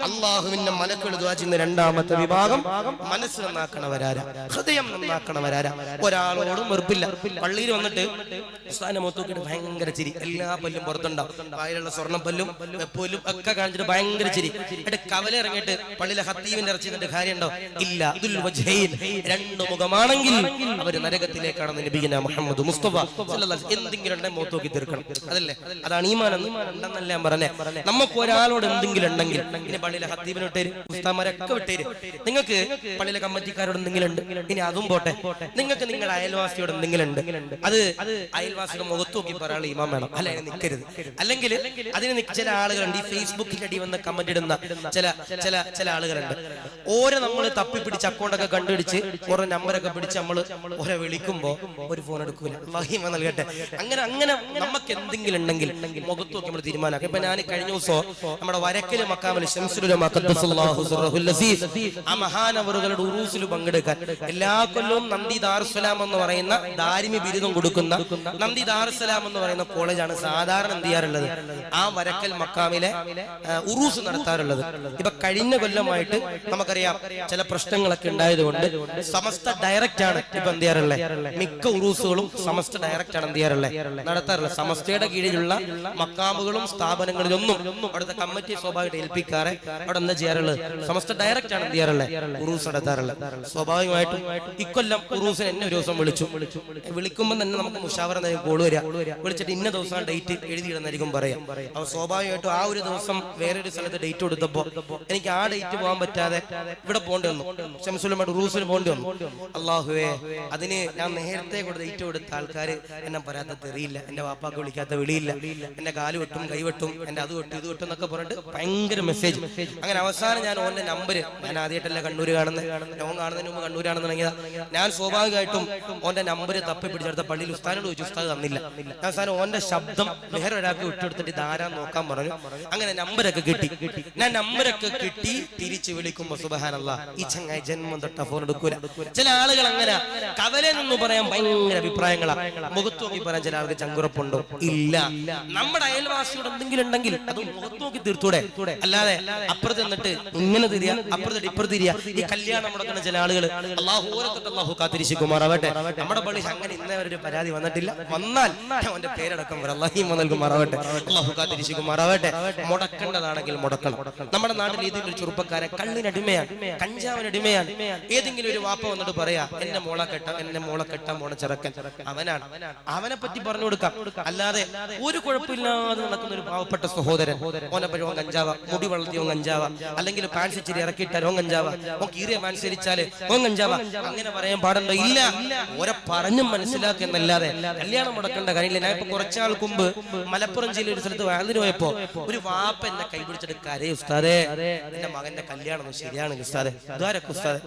അള്ളാഹുവിന്റെ മലക്കുകൾ ദുആ ചെയ്യുന്ന രണ്ടാമത്തെ വിഭാഗം മനസ്സ് നന്നാക്കണവരാരാ, ഹൃദയം നന്നാക്കണവരാരാ. ഒരാളോടും വെറുപ്പില്ല. പള്ളിയിൽ വന്നിട്ട് ഉസ്താദിനെ മുഖത്തോക്കിട്ട് ഭയങ്കര ചിരി, എല്ലാ പല്ലും പുറത്തുണ്ടാവും, വായിലുള്ള സ്വർണ്ണം പല്ലും വെപ്പോലും ഒക്കെ കാണിച്ചിട്ട് ഭയങ്കര ചിരി. എന്നിട്ട് കവല ഇറങ്ങിയിട്ട് പള്ളിയിലെ ഹത്തീവിന്റെ ഇറച്ചി നിന്നിട്ട് കാര്യമുണ്ടോ? ഇല്ല. ദുൽ വജ്ഹൈൻ, രണ്ട് മുഖമാണെങ്കിൽ അവർ നരകത്തിലേക്കാണെന്ന് നബിയുനാ മുഹമ്മദ് മുസ്തഫ സല്ലല്ലാഹു അലൈഹി വസല്ലം. എന്തെങ്കിലും ഉണ്ടെങ്കിൽ മുഖത്തോക്കി തീർക്കണം. അതല്ലേ, അതാണ് ഈമാൻ ഉണ്ടെന്നല്ല ഞാൻ പറഞ്ഞേ. നമുക്ക് ഒരാളോട് എന്തെങ്കിലും ഉണ്ടെങ്കിൽ ഇനി പള്ളിയിലെ ഹത്തീബിനെ വിട്ടേര്, ഉസ്താദന്മാരൊക്കെ വിട്ടേര്. നിങ്ങൾക്ക് പള്ളിയിലെ കമ്മിറ്റിക്കാരോട് എന്തെങ്കിലും ഉണ്ട്, ഇനി അതും പോട്ടെ. നിങ്ങൾക്ക് നിങ്ങളുടെ അയൽവാസിയോട് എന്തെങ്കിലും ഉണ്ട്, അത് അയൽവാസിയുടെ മുഖത്ത് നോക്കി പറയാനുള്ള ഈമാൻ വേണം, അല്ല അതിനെ നിൽക്കരുത്. അല്ലെങ്കിൽ അതിന് ചില ആളുകളുണ്ട്, ഈ ഫേസ്ബുക്കിൽ അടി വന്ന് കമന്റ് ഇടുന്ന ചില ആളുകളുണ്ട്. ഓരോ നമ്മൾ തപ്പിപ്പിടിച്ച് അക്കൗണ്ടൊക്കെ കണ്ടുപിടിച്ച് ഓരോ നമ്പറൊക്കെ പിടിച്ച് നമ്മൾ ഓരോ വിളിക്കുമ്പോ ഒരു ഫോൺ എടുക്കൂല. ഈമാൻ നൽകട്ടെ. അങ്ങനെ നമുക്ക് എന്തെങ്കിലും ഉണ്ടെങ്കിൽ മുഖത്ത് നോക്കി നമ്മൾ തീരുമാനമാക്കും. ഇപ്പൊ ഞാൻ കഴിഞ്ഞ ദിവസം നമ്മുടെ വരക്കല് മക്കാമിൽ ആ മഹാനവറുകളുടെ ഉറൂസിൽ പങ്കെടുക്കാൻ എല്ലാ കൊല്ലവും നന്ദി ദാറുസ്സലാം എന്ന് പറയുന്ന ദാരിമി ബിരുദം കൊടുക്കുന്ന നന്ദി ദാറുസ്സലാം എന്ന് പറയുന്ന കോളേജാണ് സാധാരണ എന്ത് ചെയ്യാറുള്ളത്, ആ വരക്കൽ മക്കാമിലെ ഉറൂസ് നടത്താറുള്ളത്. ഇപ്പൊ കഴിഞ്ഞ കൊല്ലമായിട്ട് നമുക്കറിയാം ചില പ്രശ്നങ്ങളൊക്കെ ഉണ്ടായതുകൊണ്ട് സമസ്ത ഡയറക്റ്റ് ആണ് ഇപ്പൊ എന്ത് ചെയ്യാറുള്ളത്, മിക്ക ഉറൂസുകളും സമസ്ത ഡയറക്റ്റ് ആണ് എന്ത് ചെയ്യാറുള്ളത്, നടത്താറുള്ളത്. സമസ്തയുടെ കീഴിലുള്ള മക്കാമുകളും സ്ഥാപനങ്ങളിലൊന്നും അവിടുത്തെ കമ്മിറ്റി സ്വാഭാവികമായിട്ട് ഏൽപ്പിക്കാറെ അവിടെ എന്താ ചെയ്യാറുള്ളത്, സമസ്ത ഡയറക്റ്റ് ആണ് എന്ത് ചെയ്യാറുള്ളത്, ഉറൂസ് നടത്താറുള്ളത്. സ്വാഭാവികമായിട്ടും ഇക്കൊല്ലം ഉറൂസിന് എന്നെ ഒരു ദിവസം വിളിക്കുമ്പോൾ തന്നെ നമുക്ക് മുഷാവറ കോള് വരിക, വിളിച്ചിട്ട് ഇന്ന ദിവസം ഡേറ്റ് എഴുതിയിടുന്നായിരിക്കും പറയാം. അപ്പൊ സ്വാഭാവികമായിട്ടും ആ ഒരു ദിവസം വേറൊരു സ്ഥലത്ത് ഡേറ്റ് കൊടുത്തപ്പോ എനിക്ക് ആ ഡേറ്റ് പോകാൻ പറ്റാതെ ഇവിടെ പോകേണ്ടി വന്നു, ഷംസുലുമായിട്ട് ഉറൂസിന് പോകേണ്ടി വന്നു. അള്ളാഹുവേ, അതിന് ഞാൻ നേരത്തെ ഡേറ്റ് കൊടുത്ത ആൾക്കാര് എന്നെ പറയാത്ത തെറിയില്ല, എന്റെ വാപ്പാക്ക് വിളിക്കാത്ത വിളിയില്ല, എന്റെ കാല് വെട്ടും കൈ വെട്ടും, എന്റെ അത് വെട്ടും ഇത് വെട്ടും എന്നൊക്കെ പറഞ്ഞിട്ട് ഭയങ്കര മെസ്സേജ്. അങ്ങനെ അവസാനം ഞാൻ ഓന്റെ നമ്പര്, ഞാൻ ആദ്യമായിട്ടല്ല കണ്ണൂര് കാണുന്നത്, ലോകം കാണുന്നതിന് മുമ്പ് കണ്ണൂരാണെന്ന് തുടങ്ങിയതാ. ഞാൻ സ്വാഭാവികമായിട്ടും ഓന്റെ നമ്പര് തപ്പി പിടിച്ചെടുത്ത പള്ളിയിൽ ഉസ്താദിനോട് ചോദിച്ചു, ഉസ്താദ് തന്നില്ല. അവസാനം ഓന്റെ ശബ്ദം വേറെ ഒരാൾക്ക് വിട്ടെടുത്തിട്ട് ഇതാരാ നോക്കാൻ പറഞ്ഞു. അങ്ങനെ നമ്പരൊക്കെ കിട്ടി. ഞാൻ നമ്പരൊക്കെ കിട്ടി തിരിച്ചു വിളിക്കുമ്പോ സുബ്ഹാനല്ലാഹ്, ഈ ചങ്ങായി ജന്മം തൊട്ട ഫോൺ എടുക്കൂല. ചില ആളുകൾ അങ്ങനെ കവലെന്നൊന്നും പറയാൻ ഭയങ്കര അഭിപ്രായങ്ങളാ, മുഖത്ത് നോക്കി പറയാൻ ചില ആൾക്ക് ചങ്കുറപ്പുണ്ടോ? ഇല്ല. നമ്മുടെ അയൽവാസിയോട് എന്തെങ്കിലും ഉണ്ടെങ്കിൽ അത് മുഖത്ത് നോക്കി തീർത്തൂടെ, അല്ലാതെ അപ്പുറത്ത് എന്നിട്ട് ഇങ്ങനെ തിരിയാ അപ്പുറത്ത് ഇപ്പുറത്ത് തിരിയാ. ഈ കല്യാണം മുടക്കുന്ന ചില ആളുകൾ അള്ളാഹു കാത്തിരിക്കുമാറാവട്ടെ. നമ്മുടെ പള്ളി അങ്ങനെ ഇന്നവരൊരു പരാതി വന്നിട്ടില്ല. വന്നാൽ അവന്റെ പേരടക്കം നൽകുമാറാവട്ടെ. അള്ളാഹു കാത്തിരിക്കുമാറാവട്ടെ. മുടക്കേണ്ടതാണെങ്കിൽ മുടക്കണം. നമ്മുടെ നാട്ടിൽ ഏതെങ്കിലും ഒരു ചെറുപ്പക്കാരെ കള്ളിനടിമയാണ്, കഞ്ചാവിനടിമയാണ്, ഏതെങ്കിലും ഒരു വാപ്പ വന്നിട്ട് പറയാ എന്നെ മോളെ കെട്ടാൻ പോണ ചെറുക്കൻ അവനാണ്, അവനെ പറ്റി പറഞ്ഞു കൊടുക്കാം. അല്ലാതെ ഒരു കുഴപ്പമില്ലാതെ നടക്കുന്ന ഒരു പാവപ്പെട്ട സഹോദരൻ, ഓനെ പഴവൻ കഞ്ചാവ, മുടി വളർത്തിയോ കഞ്ചാവ, അല്ലെങ്കിൽ പാൻസ് ഇച്ചിരി ഇറക്കിയിട്ടാലോ കഞ്ചാവ, ഓൻ കീറിയ പാൻസ് ധരിച്ചാല് ഓൻ കഞ്ചാവ, അങ്ങനെ പറയാൻ പാടുണ്ടോ? ഇല്ല. ഓരെ പറഞ്ഞും മനസ്സിലാക്കുക എന്നല്ലാതെ കല്യാണം മുടക്കേണ്ട കാര്യമില്ല. ഞാൻ ഇപ്പൊ കുറച്ചാൾക്ക് മുമ്പ് മലപ്പുറം ജില്ലയിൽ ഒരു സ്ഥലത്ത് വാതിന് പോയപ്പോ ഒരു വാപ്പ എന്നെ കൈ പിടിച്ചിട്ട് കരയെ, ഉസ്താദേ എന്റെ മകന്റെ കല്യാണം ശരിയാണ് ഉസ്താദെ, ഉസ്താദെ.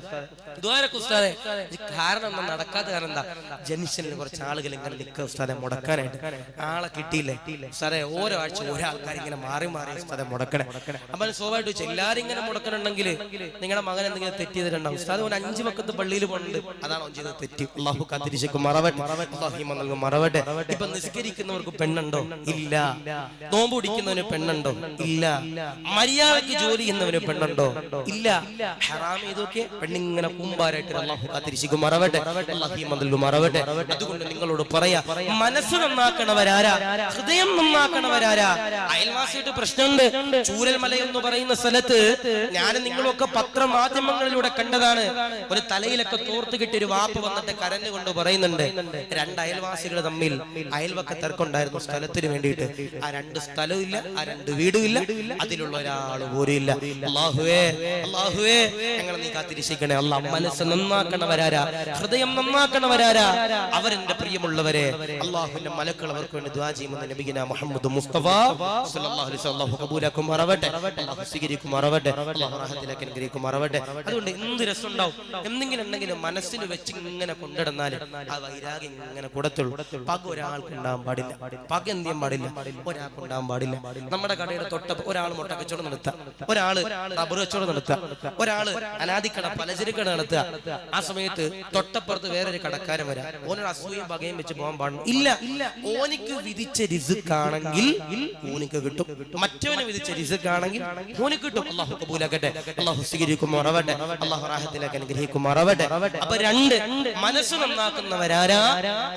കാരണം എന്താ നടക്കാത്ത കാരണം എന്താ, ജംഗ്ഷനിൽ കുറച്ച് ആളുകൾ ഇങ്ങനെ നിൽക്കുക ഉസ്താദെ മുടക്കാനായിട്ട്, ആളെ കിട്ടിയില്ലേ ഉസ്താദെ. ഓരോ ആഴ്ച ഒരാൾക്കാർ ഇങ്ങനെ മാറി ഉസ്താദെ മുടക്കണേ. അപ്പൊ സ്വാഭാവികമായിട്ട് എല്ലാരും ഇങ്ങനെ മുടക്കണുണ്ടെങ്കിൽ നിങ്ങളുടെ മകൻ എന്തെങ്കിലും തെറ്റ് ചെയ്തിട്ടുണ്ടാവും. ഉസ്താദ് ഒരു 5 വക്കത്ത് പള്ളിയിൽ പോകുന്നുണ്ട്, അതാണ് ഓൻ ചെയ്ത തെറ്റ്. അള്ളാഹു കാത്തിരിക്കും മറവട്ടെ. ഇപ്പൊ നിസ്കരിക്കുന്നവർക്ക് പെണ്ണുണ്ടോ? ഇല്ല. നോമ്പ് പിടിക്കുന്നവന് പെണ്ണുണ്ടോ? ഇല്ല. മര്യാദക്ക് ജോലി ചെയ്യുന്നവന് പെണ്ണുണ്ടോ? ഇല്ല. ഹറാം ഇതൊക്കെ പെണ്ണിങ്ങനെ കുമ്പാരായിട്ട് അള്ളാഹു കാത്തിരിക്കും മറവട്ടെ. അതുകൊണ്ട് നിങ്ങളോട് പറയാ, മനസ്സ് നന്നാക്കണവരാരാ, ഹൃദയം നന്നാക്കണവരാരാ. അയൽവാസിയായിട്ട് പ്രശ്നമുണ്ട്. ചൂരൽമല എന്ന് പറയുന്ന സ്ഥലത്ത് ഞാനും നിങ്ങളൊക്കെ പത്രമാധ്യമങ്ങളിലൂടെ കണ്ടതാണ്. ഒരു തലയിലൊക്കെ തോർത്ത് കിട്ടിയ ഒരു വാപ്പ് വന്നിട്ട് കരഞ്ഞുകൊണ്ട് പറയുന്നുണ്ട്, 2 അയൽവാസികൾ തമ്മിൽ അയൽവക്ക തർക്കമുണ്ടായിരുന്നു സ്ഥലത്തിന് വേണ്ടിയിട്ട്. ആ 2 സ്ഥലവും ഇല്ല, ആ 2 വീടും ഇല്ല, അതിലുള്ള ഒരാൾ പോലും ഇല്ല. അല്ലാഹുവേ ഞങ്ങൾ നീ കാത്തിരിക്കണേ. അല്ലാഹ് മനസ്സ് നന്നാക്കണവരാരാ, ഹൃദയം നന്നാക്കണവരാരാ, അവരെന്റെ പ്രിയമുള്ളവരെ. അള്ളാഹുവിന്റെ മലക്കൾ അവർക്ക് വേണ്ടി ദുആ ചെയ്യുമെന്ന് നബിയുനാ മുഹമ്മദ് മുസ്തഫ സല്ലല്ലാഹു അലൈഹി അല്ലാഹു കബൂലാക്കുമാറാവട്ടെ, അല്ലാഹു സ്വീകരിക്കുമാറാവട്ടെ, അല്ലാഹു റഹ്മത്തിലേക്ക് അനുഗ്രഹിക്കുമാറാവട്ടെ. അതുകൊണ്ട് എന്ത് രസം ഉണ്ടാവും, എന്തെങ്കിലും മനസ്സിൽ വെച്ച് ഇങ്ങനെ കൊണ്ടിടന്നാൽ ആ വൈരാഗ്യം ഇങ്ങനെ കൊടുത്തുള്ളൂ. പക ഒരാൾക്ക് ഉണ്ടാകാൻ പാടില്ല, പക എന്ത് ചെയ്യാൻ പാടില്ല, ഒരാൾക്ക് ഉണ്ടാകാൻ പാടില്ല. നമ്മുടെ കടയുടെ തൊട്ട ഒരാൾ മുട്ട കച്ചവടം നടത്തുക, ഒരാള് റബ്ബർ കച്ചവടം നടത്തുക, ഒരാള് അനാദിക്കട പലചരക്കട നടത്തുക. ആ സമയത്ത് തൊട്ടപ്പുറത്ത് വേറൊരു കടക്കാരൻ വരാം, ഓനൊരു അസൂയയും പകയും വെച്ച് പോകാൻ പാടില്ല. ഇല്ല, ഓനിക്ക് വിധിച്ച റിസ്ക് ആണെങ്കിൽ ഓനിക്ക് കിട്ടും, മറ്റവന് വിധിച്ച റിസ്ക് ആണെങ്കിൽ ഓനിക്ക് കിട്ടും. അല്ലാഹു കബൂലാക്കട്ടെ, അല്ലാഹു സ്വീകരിക്കുമാറാവട്ടെ, അല്ലാഹു റാഹത്തിലേക്ക് അനുഗ്രഹിക്കുമാറാവട്ടെ. അപ്പൊ രണ്ട് മനസ്സ് നന്നാക്കുന്നവരാരാ,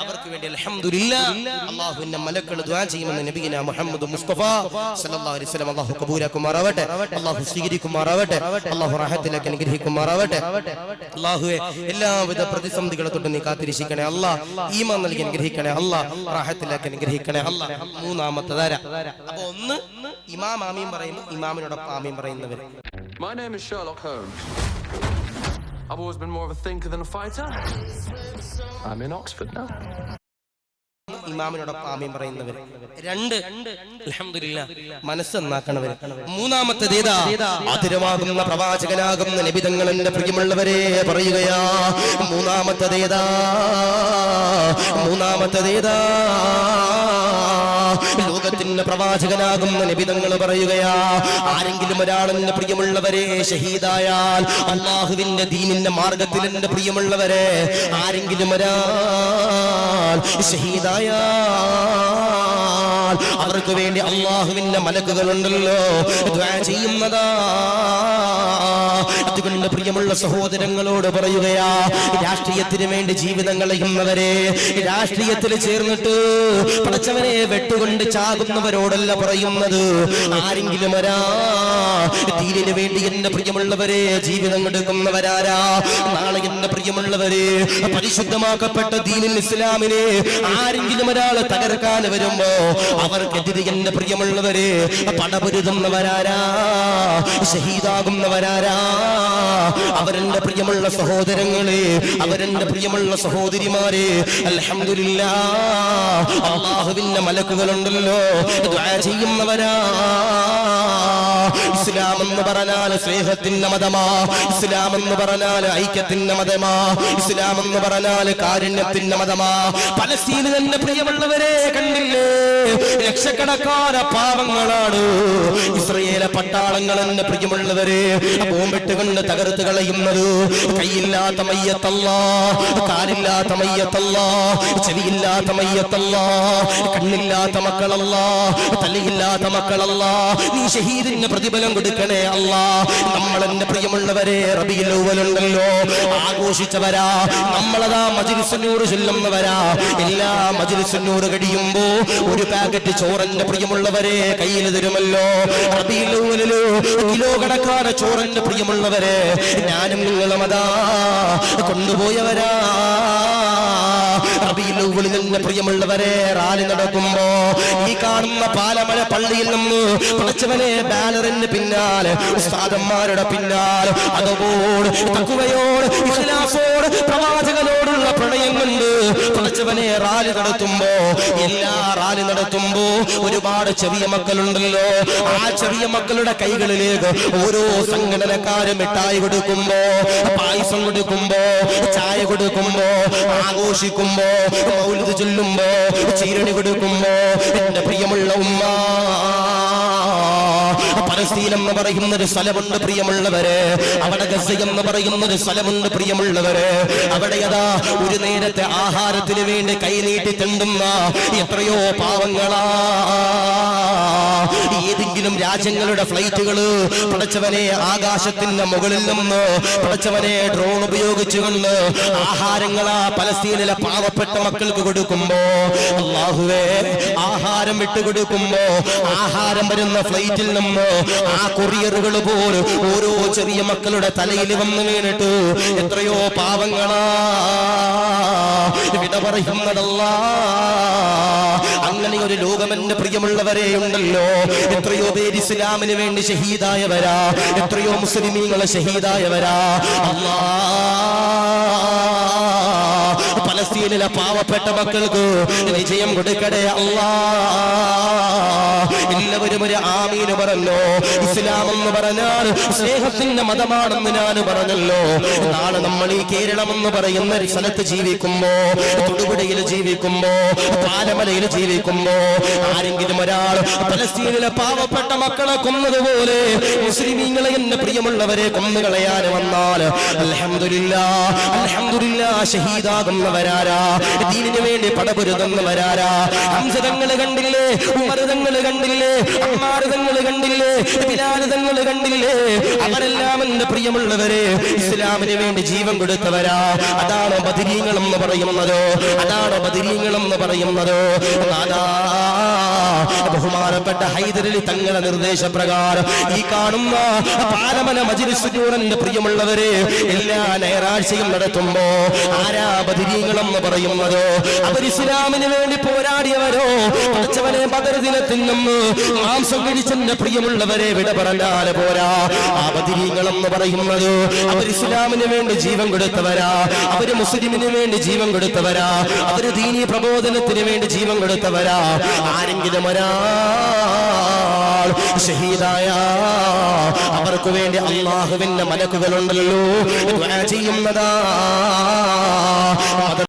അവർക്ക് വേണ്ടി അൽഹംദുലില്ലാഹ് അല്ലാഹുവിന്റെ മലക്കുകൾ ദുആ ചെയ്യുമെന്ന് നബിയിന മുഹമ്മദ് മുസ്തഫ സല്ലല്ലാഹു അലൈഹി വസല്ലം. അല്ലാഹു കബൂലാക്കുമാറാവട്ടെ, അല്ലാഹു സ്വീകരിക്കുമാറാവട്ടെ, അല്ലാഹു റാഹത്തിലേക്ക് അനുഗ്രഹിക്കുമാറാവട്ടെ. അല്ലാഹുവേ, എല്ലാവിധ പ്രതിസന്ധികളെ തൊട്ട് നീ കാത്തിരക്ഷിക്കണേ അല്ലാഹ്, ഈമാൻ നൽകി അനുഗ്രഹിക്കണേ അല്ലാഹ്, റാഹത്തിലേക്ക് അനുഗ്രഹിക്കണേ അല്ലാഹ്. മൂന്നാമത്തെ തര. അപ്പൊ ഒന്ന് ഇമാം ആമീൻ പറയുമ്പോൾ ഇമാമിനോടൊപ്പം ആമീൻ പറയുന്നവർ. My name is Sherlock Holmes. I've always been more of a thinker than a fighter. I'm in Oxford now. ഇമാമിനോടൊപ്പം ആമീൻ പറയുന്നവർ. രണ്ട് അൽഹംദുലില്ലാഹ് മനസ്സ് നന്നാക്കണവർ. മൂന്നാമത്തേതാ, ആതിരമാകുന്ന പ്രവാചകനാകുന്ന നബി തങ്ങൾ എന്റെ പ്രിയമുള്ളവരെ പറയുകയാ. മൂന്നാമത്തേതാ ലോകത്തിന്റെ പ്രവാചകനാകുന്ന നബി തങ്ങൾ പറയുകയാ, ആരെങ്കിലും ഒരാൾ എന്റെ പ്രിയമുള്ളവരെ ഷഹീദായാൽ, അല്ലാഹുവിന്റെ ദീനിന്റെ മാർഗത്തിൽ എന്റെ പ്രിയമുള്ളവരെ ആരെങ്കിലും ഒരാൾ ഷഹീദായാൽ അവർക്ക് വേണ്ടി അല്ലാഹുവിന്റെ മലക്കുകളുണ്ടല്ലോ ദുആ ചെയ്യുന്നതാ. അതുകൊണ്ട് പ്രിയമുള്ള സഹോദരങ്ങളോട് പറയുകയാ, രാഷ്ട്രീയത്തിന് വേണ്ടി ജീവിതം കളയുന്നവരെ, രാഷ്ട്രീയത്തിൽ ചേർന്നിട്ട് പടച്ചവനെ വെട്ടുകൊണ്ട് ചാകുന്നവരോടല്ല പറയുന്നത്. ആരെങ്കിലും ഒരാ ദീനിന് വേണ്ടി എന്റെ പ്രിയമുള്ളവരെ ജീവിതം എടുക്കുന്നവരാരാ, നാളെ എന്റെ പ്രിയമുള്ളവരെ പരിശുദ്ധമാക്കപ്പെട്ട ദീനിൽ ഇസ്ലാമിനെ ആരെങ്കിലും ഒരാൾ തകർക്കാൻ വരുമ്പോ അവർക്കെതിരെ എന്റെ പ്രിയമുള്ളവരെ പടപൊരുതുന്നവരാരാ, ഷഹീദാകുന്നവരാരാ, അവരെന്റെ പ്രിയമുള്ള സഹോദരങ്ങളെ, അവരെന്റെ പ്രിയമുള്ള സഹോദരിമാരെ. അൽഹംദുലില്ലാഹ് അല്ലാഹുവിന്റെ മലക്കുകളുണ്ടല്ലോ ദുആ ചെയ്യുന്നവരാ. ഇസ്ലാം എന്ന് പറഞ്ഞാൽ സ്നേഹത്തിന്റെ മതമാ, ഇസ്ലാം എന്ന് പറഞ്ഞാൽ ഐക്യത്തിന്റെ മതമാ, ഇസ്ലാം എന്ന് പറഞ്ഞാൽ കാരുണ്യത്തിന്റെ മതമാ. പലസ്തീനിൽ എന്റെ പ്രിയമുള്ളവരെ കണ്ടില്ലേ, ലക്ഷക്കണക്കാന പാവങ്ങളാണ് ഇസ്രയേല പട്ടാളങ്ങൾ എന്റെ പ്രിയമുള്ളവരെ ബോംബിട്ട് കൊണ്ട് തകർത്ത് കളയുന്നത്. കൈയില്ലാത്ത മയ്യത്തല്ല, കാലില്ലാത്ത മയ്യത്തല്ല, ചെവിയില്ലാത്ത മയ്യത്തല്ല, കണ്ണില്ലാത്ത മക്കളല്ല, തലയില്ലാത്ത മക്കളല്ല. നീ ഷഹീദിന് പ്രതിഫലം കൊടുക്കണേ അല്ലാ. നമ്മൾ എന്റെ പ്രിയമുള്ളവരെ റബീഉൽ അവ്വലുണ്ടല്ലോ ആഘോഷിച്ചവരാ, നമ്മളതാ മജ്ലിസുന്നൂർ ചൊല്ലുന്നവരാ. എല്ലാ മജ്ലിസുന്നൂർ കഴിയുമ്പോ ഒരു പാക്കറ്റ് ചോറന്റെ പ്രിയമുള്ളവരെ കയ്യിൽ തരുമല്ലോ. റബീഉൽ അവ്വലില് കിലോ കണക്കാണ് ചോറന്റെ പ്രിയമുള്ളവരെ ഞാനും നിങ്ങളും അതാ കൊണ്ടുപോയവരാ. റബീഉൽ അവ്വലിൽ എന്റെ പ്രിയമുള്ളവരെ റാലി നടക്കുമ്പോ ഈ കാണുന്ന പാലമല പള്ളിയിൽ നിന്ന് പടച്ചവനെ ബാനറിന് പിന്നാലെ ഉസ്താദന്മാരുടെ പിന്നാലെ അതുപോലെ തഖ്വയോട് ഇഖ്ലാസോട് പ്രവാചകനോടുള്ള പ്രണയം കൊണ്ട് പടച്ചവനെ റാലി നടത്തുമ്പോ, എല്ലാ റാലി നടത്തുമ്പോ ഒരുപാട് ചെറിയ മക്കളുണ്ടല്ലോ, ആ ചെറിയ മക്കളുടെ കൈകളിലേക്ക് ഓരോ സംഘടനക്കാരും മിഠായി കൊടുക്കുമ്പോ, പായസം കൊടുക്കുമ്പോ, ചായ കൊടുക്കുമ്പോ, ആഘോഷിക്കുമ്പോ, മൗലിദ് ചൊല്ലുമ്പോ, ചീരണി കൊടുക്കുമ്പോ, എന്റെ പ്രിയമുള്ള ഉമ്മ, പലസ്തീൻ എന്ന് പറയുന്നൊരു സ്ഥലമുണ്ട് പ്രിയമുള്ളവരെ, അവിടെ ഗസ എന്ന് പറയുന്നൊരു സ്ഥലമുണ്ട് പ്രിയമുള്ളവരെ. അവിടെ അതാ ഒരു നേരത്തെ ആഹാരത്തിന് വേണ്ടി കൈനീട്ടി തെണ്ടുന്ന എത്രയോ പാവങ്ങളാ. ഏതെങ്കിലും രാജ്യങ്ങളുടെ ഫ്ലൈറ്റുകള് പടച്ചവനെ ആകാശത്തിന്റെ മുകളിൽ നിന്ന് പടച്ചവനെ ഡ്രോൺ ഉപയോഗിച്ചുകൊണ്ട് ആഹാരങ്ങളാ പലസ്തീനിലെ പാവപ്പെട്ട മക്കൾക്ക് കൊടുക്കുമ്പോ, അല്ലാഹുവേ ആഹാരം വിട്ടുകൊടുക്കുമ്പോ ആഹാരം വരുന്ന ഫ്ലൈറ്റിൽ നിന്ന് ആ കൊറിയറുകൾ പോലും ഓരോ ചെറിയ മക്കളുടെ തലയിൽ വന്ന് വീണിട്ട് എത്രയോ പാവങ്ങളാ വിട പറയുന്നതല്ലാ. അങ്ങനെ ഒരു ലോകം എന്റെ പ്രിയമുള്ളവരെ ഉണ്ടല്ലോ. എത്രയോ പേര് ഇസ്ലാമിന് വേണ്ടി ഷഹീദായവരാ, എത്രയോ മുസ്ലിമീങ്ങളെ ഷഹീദായവരാ. അല്ലാ, പലസ്തീനിലെ പാവപ്പെട്ട മക്കൾക്ക് വിജയം കൊടുക്കടേ അല്ലാ. എല്ലാവരും ഒരു ആമീൻ പറഞ്ഞു. ഇസ്ലാം എന്ന് പറഞ്ഞാൽ സ്നേഹത്തിന്റെ മതമാണെന്ന് ഞാൻ പറഞ്ഞല്ലോ. നാളെ നമ്മൾ ഈ കേരളം എന്ന് പറയുന്ന ഒരു സ്ഥലത്ത് ജീവിക്കുമ്പോ, തൊടുപുഴയിൽ ജീവിക്കുമ്പോ, പാലമലയിൽ ജീവിക്കുമ്പോ ആരെങ്കിലും ഒരാൾ പലസ്തീനിലെ പാവപ്പെട്ട മക്കളെ കൊന്നതുപോലെ മുസ്ലിമീങ്ങളെ എന്നെ പ്രിയമുള്ളവരെ കൊന്നുകളയാൻ വന്നാൽ അൽഹംദുലില്ലാഹ് അൽഹംദുലില്ലാഹ് ഷഹീദാകുന്നവരാരാ, ദീനിനു വേണ്ടി പടപൊരുതുന്നവരാരാ. ഹംസ തങ്ങൾ കണ്ടില്ലേ, ഉമർ തങ്ങൾ കണ്ടില്ലേ, അമ്മാർ തങ്ങൾ കണ്ടില്ലേ, ബിലാൽ തങ്ങൾ കണ്ടില്ലേ? അവരെല്ലാം എന്റെ പ്രിയമുള്ളവരെ ഇസ്ലാമിന് വേണ്ടി ജീവൻ കൊടുത്തവരാ. അതാണോ ബദരീങ്ങൾ എന്ന് പറയുന്നത്? അതാണോ ബദരീങ്ങൾ എന്ന് പറയുന്നത്? ബഹുമാനപ്പെട്ട ഹൈദരലി തങ്ങളുടെ നിർദ്ദേശപ്രകാരം ഈ കാണുന്ന പാലമല മജ്‌ലിസ് നൂറിന്റെ പ്രിയമുള്ളവരെ എല്ലാ ഞായറാഴ്ചയും നടത്തുമ്പോ ആരാ ബദരീങ്ങൾ എന്ന് പറയുന്നത്? അവർ ഇസ്ലാമിന് വേണ്ടി പോരാടിയവരോ? പഠിച്ചവനെ ബദർ ദിനത്തിൽ നിന്ന് മാംസം കഴിച്ചെന്റെ പ്രിയമുള്ളവരെ വിട പറഞ്ഞാൽ പോരാ. ആ ബദരീങ്ങൾ എന്ന് പറയുന്നത് അവർ ഇസ്ലാമിന് വേണ്ടി ജീവൻ കൊടുത്തവരാ, അവര് മുസ്ലിമിന് വേണ്ടി ജീവൻ കൊടുത്തവരാ, അവര് ദീനീ പ്രബോധനത്തിന് വേണ്ടി ജീവൻ കൊടുത്തവരാ. ആരെങ്കിലും ഒരാൾ ഷഹീദായ അവർക്ക് വേണ്ടി അല്ലാഹുവിന്റെ മലക്കുകളുണ്ടല്ലോ ദുആ ചെയ്യുന്നതാ.